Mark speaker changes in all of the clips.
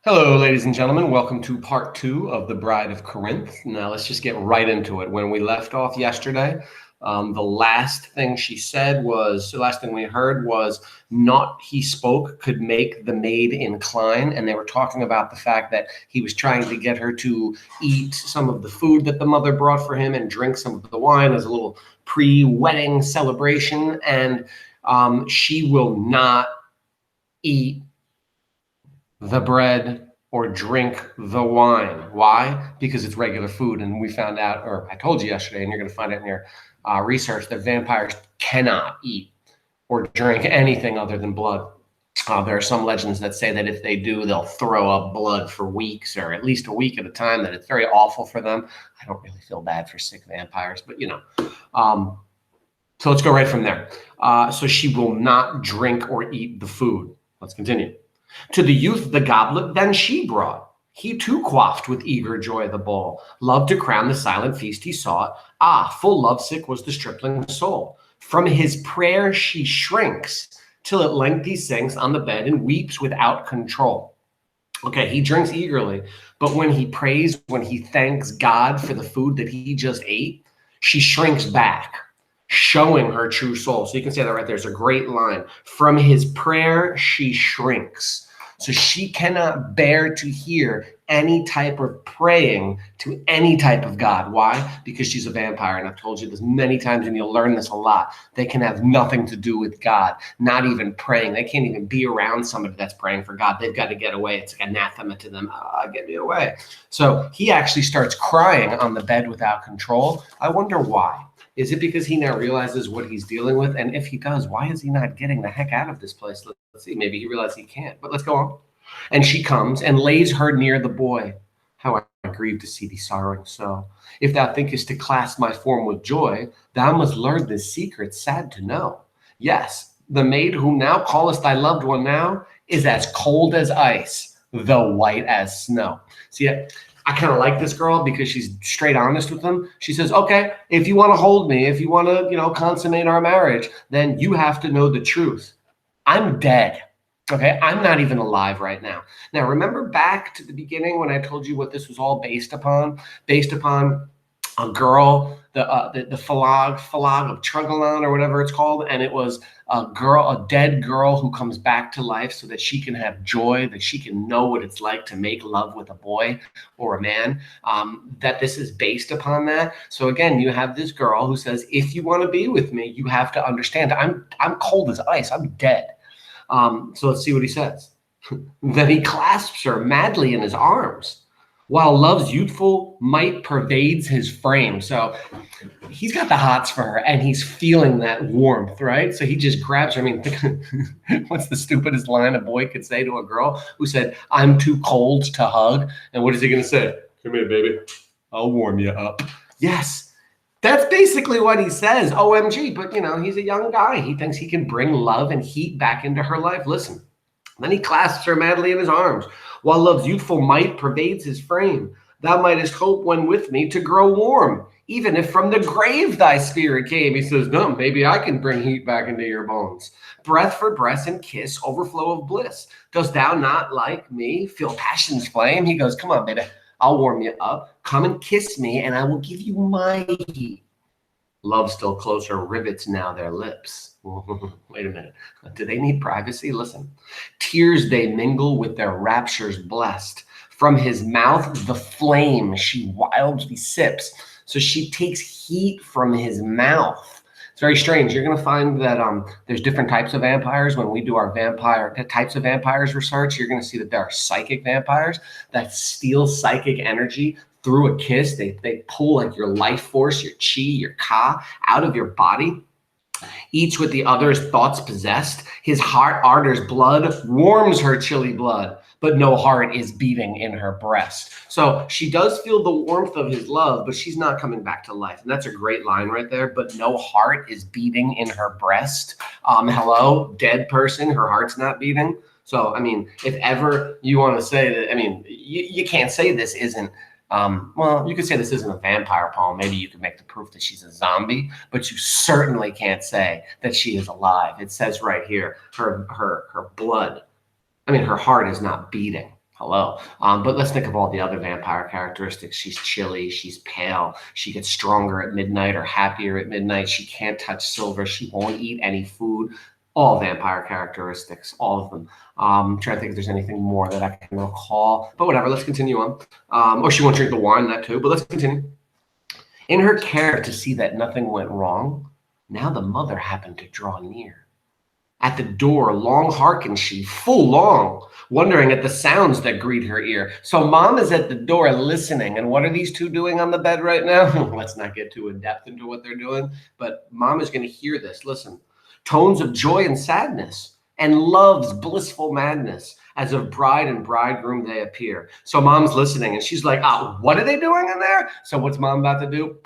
Speaker 1: Hello, ladies and gentlemen. Welcome to part 2 of the Bride of Corinth. Now, let's just get right into it. When we left off yesterday, the last thing we heard was, not he spoke could make the maid incline. And they were talking about the fact that he was trying to get her to eat some of the food that the mother brought for him and drink some of the wine as a little pre-wedding celebration. And she will not eat the bread or drink the wine. Why? Because it's regular food. And we found out, or I told you yesterday, and you're going to find out in your research, that vampires cannot eat or drink anything other than blood. There are some legends that say that if they do, they'll throw up blood for weeks, or at least a week at a time, that it's very awful for them. I don't really feel bad for sick vampires, but so let's go right from there. So she will not drink or eat the food. Let's continue. To the youth the goblet then she brought. He too quaffed with eager joy the bowl. Love to crown the silent feast he sought. Full lovesick was the stripling soul. From his prayer she shrinks, till at length he sinks on the bed and weeps without control. Okay, he drinks eagerly, but when he prays, when he thanks God for the food that he just ate, she shrinks back, showing her true soul. So you can say that right there. It's a great line. From his prayer, she shrinks. So she cannot bear to hear any type of praying to any type of God. Why? Because she's a vampire. And I've told you this many times, and you'll learn this a lot. They can have nothing to do with God, not even praying. They can't even be around somebody that's praying for God. They've got to get away. It's like anathema to them. Get me away. So he actually starts crying on the bed without control. I wonder why. Is it because he now realizes what he's dealing with? And if he does, why is he not getting the heck out of this place? Let's see. Maybe he realized he can't, but let's go on. And she comes and lays her near the boy. How I grieve to see thee sorrowing so. If thou thinkest to clasp my form with joy, thou must learn this secret sad to know. Yes, the maid whom thou callest thy loved one now is as cold as ice, though white as snow. See, I kind of like this girl because she's straight honest with him. She says, okay, if you want to hold me, if you want to, consummate our marriage, then you have to know the truth. I'm dead. Okay, I'm not even alive right now. Now, remember back to the beginning when I told you what this was all based upon? Based upon a girl, the Phalag of Trungalon or whatever it's called, and it was a dead girl who comes back to life so that she can have joy, that she can know what it's like to make love with a boy or a man, that this is based upon that. So again, you have this girl who says, if you want to be with me, you have to understand I'm cold as ice, I'm dead. So let's see what he says. Then he clasps her madly in his arms, while love's youthful might pervades his frame. So he's got the hots for her, and he's feeling that warmth, right? So he just grabs her. I mean, what's the stupidest line a boy could say to a girl who said, I'm too cold to hug? And what is he going to say? Come here, baby. I'll warm you up. Yes. That's basically what he says, OMG. But, he's a young guy. He thinks he can bring love and heat back into her life. Listen. Then he clasps her madly in his arms, while love's youthful might pervades his frame. Thou mightest hope when with me to grow warm, even if from the grave thy spirit came. He says, no, maybe I can bring heat back into your bones. Breath for breath and kiss, overflow of bliss. Dost thou not, like me, feel passion's flame? He goes, come on, baby. I'll warm you up. Come and kiss me, and I will give you my heat. Love still closer rivets now their lips. Wait a minute. Do they need privacy? Listen. Tears they mingle with their raptures blessed. From his mouth the flame she wildly sips. So she takes heat from his mouth. It's very strange. You're going to find that there's different types of vampires. When we do our types of vampires research, you're going to see that there are psychic vampires that steal psychic energy through a kiss. They pull like your life force, your chi, your ka out of your body. Each with the other's thoughts possessed. His heart ardors blood, warms her chilly blood, but no heart is beating in her breast. So she does feel the warmth of his love, but she's not coming back to life. And that's a great line right there. But no heart is beating in her breast. Hello, dead person, her heart's not beating. So, I mean, if ever you want to say that, I mean, you can't say this isn't well, you could say this isn't a vampire poem. Maybe you could make the proof that she's a zombie, but you certainly can't say that she is alive. It says right here, her blood, I mean, her heart is not beating. Hello. But let's think of all the other vampire characteristics. She's chilly. She's pale. She gets stronger at midnight or happier at midnight. She can't touch silver. She won't eat any food. All vampire characteristics, all of them. Trying to think if there's anything more that I can recall. But whatever, let's continue on. Or she won't drink the wine, that too. But let's continue. In her care to see that nothing went wrong, now the mother happened to draw near. At the door, long hearkened she, full long, wondering at the sounds that greet her ear. So mom is at the door listening. And what are these two doing on the bed right now? Let's not get too in depth into what they're doing, but mom is going to hear this. Listen, tones of joy and sadness and love's blissful madness, as of bride and bridegroom they appear. So mom's listening and she's like, what are they doing in there? So what's mom about to do?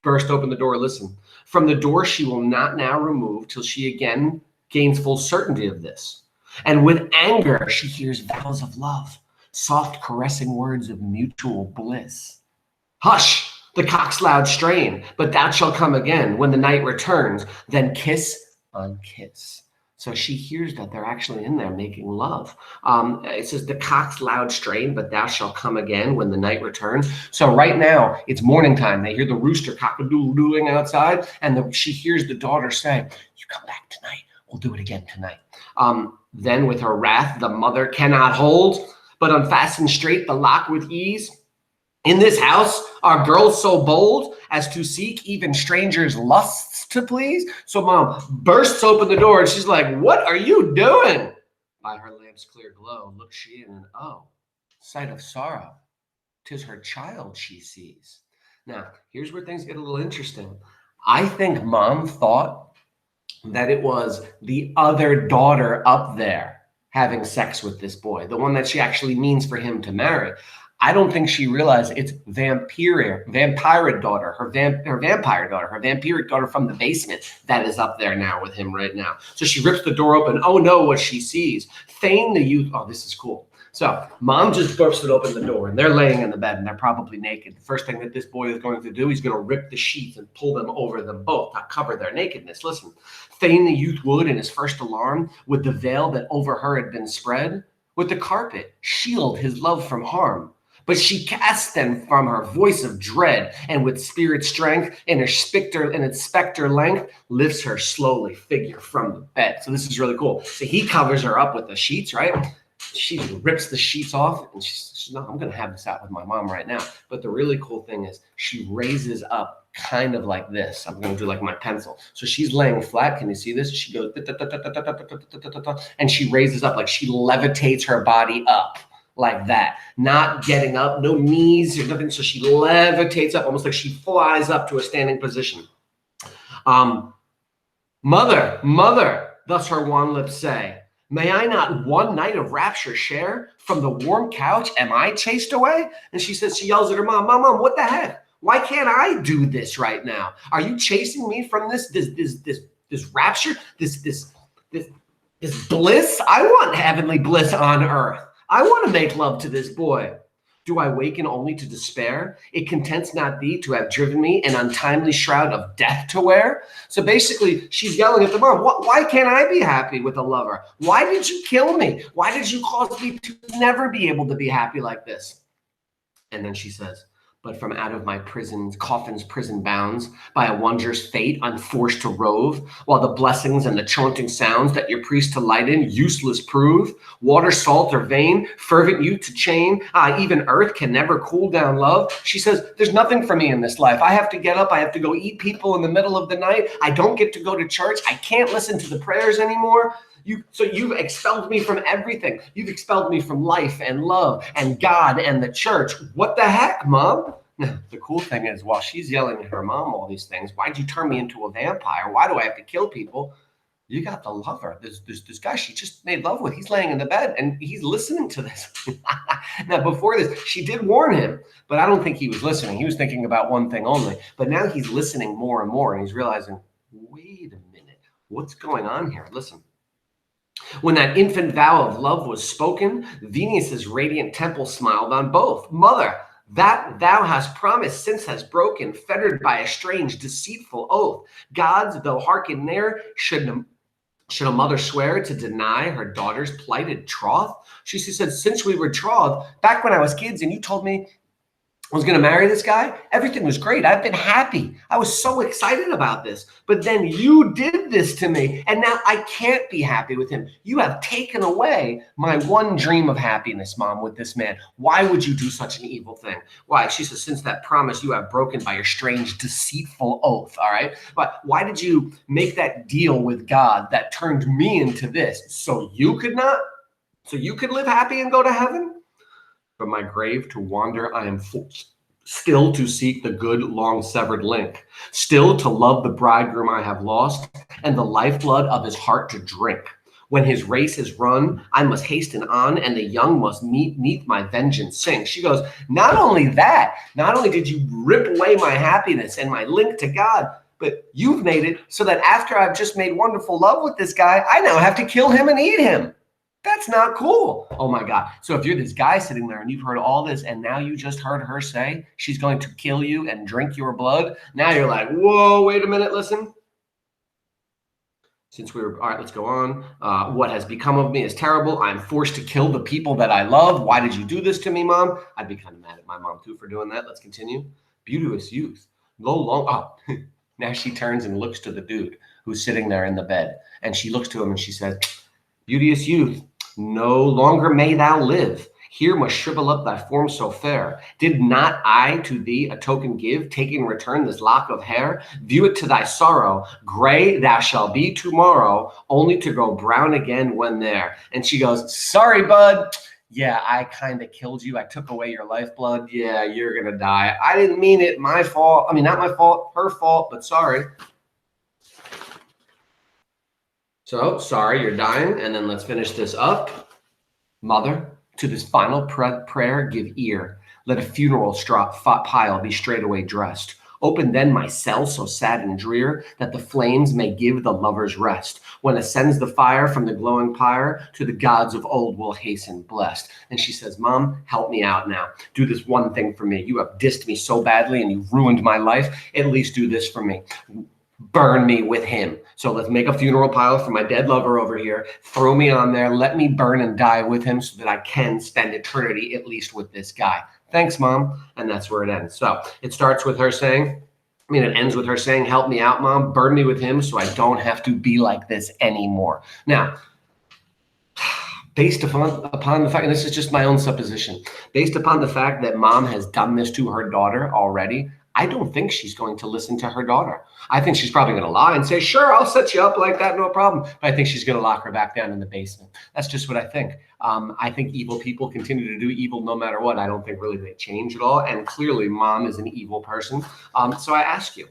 Speaker 1: Burst open the door, listen. From the door she will not now remove till she again gains full certainty of this. And with anger, she hears vows of love, soft caressing words of mutual bliss. Hush, the cock's loud strain, but thou shalt come again when the night returns, then kiss on kiss. So she hears that they're actually in there making love. It says the cock's loud strain, but thou shalt come again when the night returns. So right now it's morning time. They hear the rooster cock-a-doodle-dooing outside, and she hears the daughter say, you come back tonight. We'll do it again tonight. Then with her wrath, the mother cannot hold, but unfasten straight the lock with ease. In this house are girls so bold as to seek even strangers' lusts to please. So mom bursts open the door and she's like, what are you doing? By her lamp's clear glow, looks she in, and sight of sorrow, 'tis her child she sees. Now, here's where things get a little interesting. I think mom thought that it was the other daughter up there having sex with this boy, the one that she actually means for him to marry. I don't think she realized it's vampire daughter, her vampire daughter, her vampiric daughter from the basement that is up there now with him right now. So she rips the door open. Oh no, what she sees. Feign the youth. Oh, this is cool. So mom just bursted open the door and they're laying in the bed and they're probably naked. The first thing that this boy is going to do, he's going to rip the sheets and pull them over them both to cover their nakedness. Listen, fain the youth would in his first alarm, with the veil that over her had been spread, with the carpet shield his love from harm. But she casts them from her voice of dread, and with spirit strength and its specter length, lifts her slowly figure from the bed. So this is really cool. So he covers her up with the sheets, right? She rips the sheets off and she's no, I'm going to have this out with my mom right now. But the really cool thing is she raises up kind of like this. I'm going to do like my pencil. So she's laying flat. Can you see this? She goes, and she raises up like she levitates her body up like that, not getting up, no knees or nothing. So she levitates up almost like she flies up to a standing position. Mother, thus her wan lips say, may I not one night of rapture share? From the warm couch am I chased away? And she yells at her mom, Mom, what the heck? Why can't I do this right now? Are you chasing me from this rapture, this bliss? I want heavenly bliss on earth. I want to make love to this boy. Do I waken only to despair? It contents not thee to have driven me an untimely shroud of death to wear. So basically, she's yelling at the mom, why can't I be happy with a lover? Why did you kill me? Why did you cause me to never be able to be happy like this? And then she says, but from out of my coffin's prison bounds, by a wondrous fate, I'm forced to rove, while the blessings and the chaunting sounds that your priest to light in useless prove. Water, salt, or vain, fervent youth to chain, even earth can never cool down love. She says, there's nothing for me in this life. I have to get up. I have to go eat people in the middle of the night. I don't get to go to church. I can't listen to the prayers anymore. So you've expelled me from everything. You've expelled me from life and love and God and the church. What the heck, Mom? Now, the cool thing is, while she's yelling at her mom all these things, why'd you turn me into a vampire? Why do I have to kill people? You got the lover. This guy she just made love with. He's laying in the bed and he's listening to this. Now, before this, she did warn him, but I don't think he was listening. He was thinking about one thing only. But now he's listening more and more, and he's realizing, wait a minute, what's going on here? Listen. When that infant vow of love was spoken, Venus's radiant temple smiled on both. Mother, that thou hast promised since has broken, fettered by a strange, deceitful oath. Gods, though hearken ne'er, should Should a mother swear to deny her daughter's plighted troth? She said, since we were betrothed, back when I was kids and you told me I was going to marry this guy, everything was great. I've been happy. I was so excited about this. But then you did this to me, and now I can't be happy with him. You have taken away my one dream of happiness, Mom, with this man. Why would you do such an evil thing? Why? She says, since that promise you have broken by your strange, deceitful oath, all right? But why did you make that deal with God that turned me into this? So you could live happy and go to heaven? From my grave to wander, I am forced, still to seek the good long severed link, still to love the bridegroom I have lost, and the lifeblood of his heart to drink. When his race is run, I must hasten on, and the young must neath my vengeance sing. She goes, not only did you rip away my happiness and my link to God, but you've made it so that after I've just made wonderful love with this guy, I now have to kill him and eat him. That's not cool. Oh my God. So if you're this guy sitting there and you've heard all this and now you just heard her say she's going to kill you and drink your blood, now you're like, whoa, wait a minute, listen. All right, let's go on. What has become of me is terrible. I'm forced to kill the people that I love. Why did you do this to me, Mom? I'd be kind of mad at my mom too for doing that. Let's continue. Beauteous youth. Now she turns and looks to the dude who's sitting there in the bed. And she looks to him and she says, beauteous youth, no longer may thou live. Here must shrivel up thy form so fair. Did not I to thee a token give, taking in return this lock of hair? View it to thy sorrow. Gray thou shalt be tomorrow, only to go brown again when there. And she goes, sorry, bud. Yeah, I kind of killed you. I took away your lifeblood. Yeah, you're going to die. I didn't mean it. My fault. I mean, not my fault, her fault, but sorry. So, sorry, you're dying. And then let's finish this up. Mother, to this final prayer give ear. Let a funeral pile be straightway dressed. Open then my cell so sad and drear, that the flames may give the lovers rest. When ascends the fire from the glowing pyre, to the gods of old will hasten blessed. And she says, Mom, help me out now. Do this one thing for me. You have dissed me so badly and you've ruined my life. At least do this for me. Burn me with him. So let's make a funeral pile for my dead lover over here. Throw me on there. Let me burn and die with him so that I can spend eternity at least with this guy. Thanks, Mom. And that's where it ends. So it starts with her saying, it ends with her saying, help me out, Mom. Burn me with him so I don't have to be like this anymore. Now, based upon the fact, and this is just my own supposition, based upon the fact that Mom has done this to her daughter already, I don't think she's going to listen to her daughter. I think she's probably going to lie and say, sure, I'll set you up like that, no problem. But I think she's going to lock her back down in the basement. That's just what I think. I think evil people continue to do evil no matter what. I don't think really they change at all. And clearly, Mom is an evil person. So I ask you,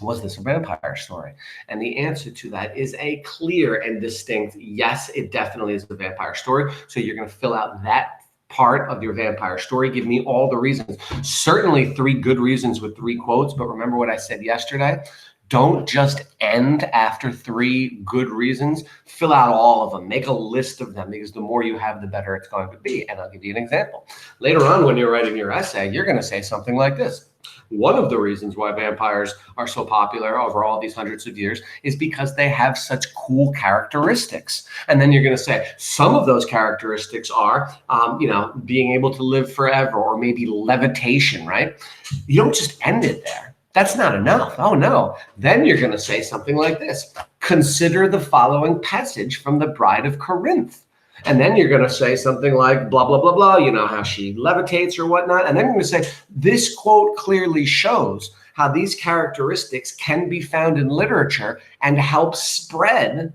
Speaker 1: was this a vampire story? And the answer to that is a clear and distinct yes, it definitely is a vampire story. So you're going to fill out that part of your vampire story. Give me all the reasons. Certainly 3 good reasons with 3 quotes, but remember what I said yesterday? Don't just end after 3 good reasons. Fill out all of them. Make a list of them, because the more you have, the better it's going to be. And I'll give you an example. Later on, when you're writing your essay, you're going to say something like this. One of the reasons why vampires are so popular over all these hundreds of years is because they have such cool characteristics. And then you're going to say some of those characteristics are, being able to live forever, or maybe levitation, right? You don't just end it there. That's not enough. Oh, no. Then you're going to say something like this. Consider the following passage from the Bride of Corinth. And then you're going to say something like blah, blah, blah, blah, how she levitates or whatnot. And then you're going to say, this quote clearly shows how these characteristics can be found in literature and help spread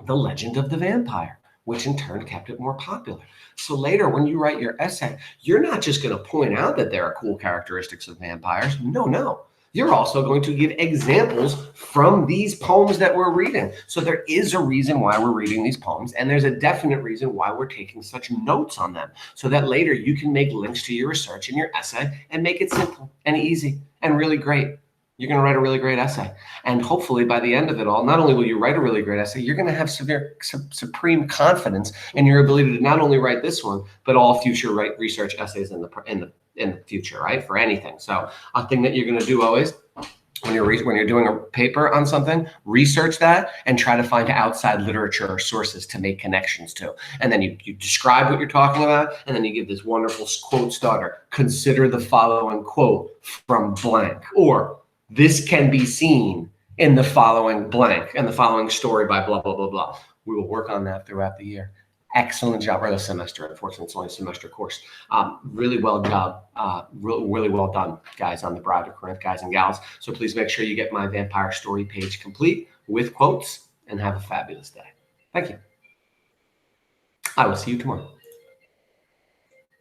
Speaker 1: the legend of the vampire, which in turn kept it more popular. So later, when you write your essay, you're not just going to point out that there are cool characteristics of vampires. No. You're also going to give examples from these poems that we're reading. So there is a reason why we're reading these poems, and there's a definite reason why we're taking such notes on them, so that later you can make links to your research in your essay and make it simple and easy and really great. You're going to write a really great essay. And hopefully by the end of it all, not only will you write a really great essay, you're going to have supreme confidence in your ability to not only write this one, but all future research essays in the future, right? For anything. So a thing that you're going to do always when you're doing a paper on something, research that and try to find outside literature or sources to make connections to. And then you describe what you're talking about, and then you give this wonderful quote starter. Consider the following quote from blank, or this can be seen in the following blank and the following story by blah, blah, blah, blah. We will work on that throughout the year. Excellent job, or the semester. Unfortunately, it's only a semester course. Really well job, really well done, guys, on the Bride of Corinth, guys and gals. So please make sure you get my vampire story page complete with quotes, and have a fabulous day. Thank you. I will see you tomorrow.